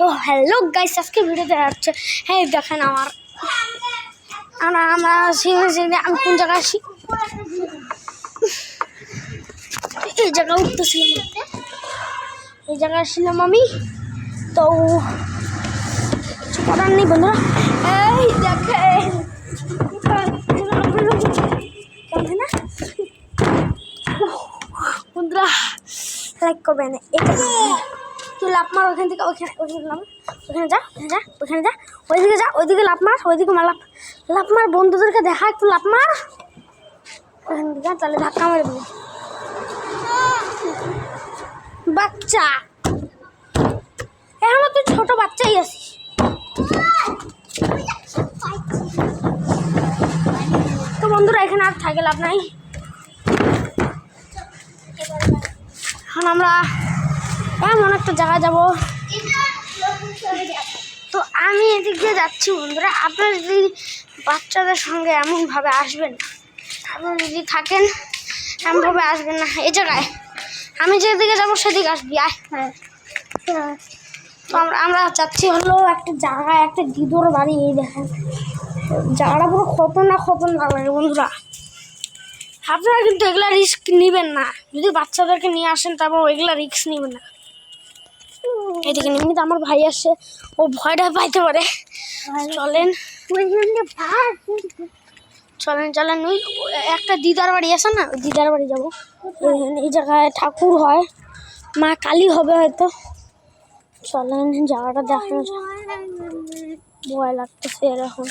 তো hello guys, আজকে ভিডিওতে যাচ্ছে। হ্যাঁ দেখেন আমরা আমি কোন জায়গায় আসি, এই জায়গায় উঠতেছিলাম, এই জায়গায় আসছিলাম আমি। তো কিছু করার নেই বন্ধুরা, এই দেখেন বন্ধুরা লাইক করবেন। এটা তুই লাভ মার ওইখান থেকে, ওইখানে যা, ওইদিকে যা, ওইদিকে লাভ মার, ওইদিকে লাভ মার, বন্ধুদেরকে দেখা, একটু লাভ মার ওইখান থেকে, তাহলে ধাক্কা মারে দেবে বাচ্চা। এখনো তুই ছোট বাচ্চাই আছিস। তো বন্ধুরা এখানে আর থাকে লাভ নাই, এখন আমরা এমন একটা জায়গায় যাব। তো আমি এদিক দিয়ে যাচ্ছি বন্ধুরা, আপনারা যদি বাচ্চাদের সঙ্গে এমনভাবে আসবেন না, আপনারা যদি থাকেন এমনভাবে আসবেন না। এই জায়গায় আমি যেদিকে যাবো সেদিকে আসবি, আয়। তো আমরা যাচ্ছি হলো একটা জায়গায়, একটা দিদোর বাড়ি। এই দেখেন জায়গাটা পুরো খতরনাক লাগে বন্ধুরা। আপনারা কিন্তু এগুলা রিস্ক নেবেন না, যদি বাচ্চাদেরকে নিয়ে আসেন তারপর এগুলা রিস্ক নেবেন না। এদিকে এমনিতে আমার ভাই আসছে, ও ভয়টা পাইতে পারে। চলেন ওই একটা দিদার বাড়ি আছে না, ওই দিদার বাড়ি যাবো। এই জায়গায় ঠাকুর হয়, মা কালী হবে হয়তো। চলেন জায়গাটা দেখানো যায়। ভয় লাগতেছে, এরকম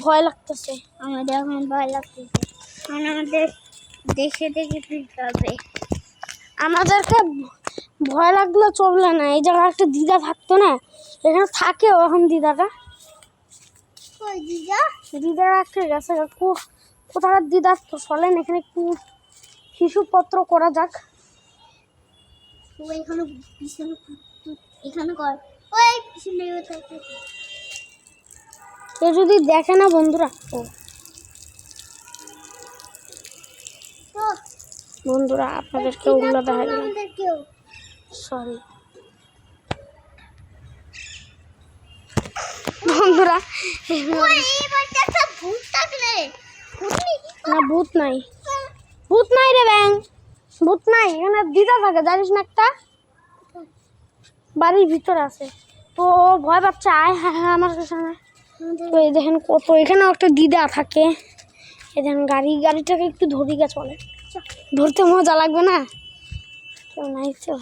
ভয় লাগতেছে, আমাদের এখন ভয় লাগতেছে, কারণ আমাদের দেখে ফিরতে হবে। আমাদেরকে ভয় লাগলে চলবে না। এই জায়গায় একটা দিদা থাকতো না, এখানে থাকে এখন দিদাটা। দিদার একটা গেছে, কোথাকার দিদা। তো চলেন এখানে একটু হিসুপত্র করা যাক। কেউ যদি দেখে না বন্ধুরা, বন্ধুরা আপনাদেরকে ওগুলো দেখা গেল, সরি বন্ধুরা। না ভূত নাই রে ব্যাং, ভূত নাই এখানে। দিদা থাকে জানিস না, একটা বাড়ির ভিতরে আছে। তো ভয় পাচ্ছে, আয়। হ্যাঁ আমার সামনে। তো এই দেখেন কত, এখানেও একটা দিদা থাকে। এই দেখেন গাড়িটাকে একটু ধরিয়ে চলে, ধরতে মজা লাগবে না, কেউ নাই তো।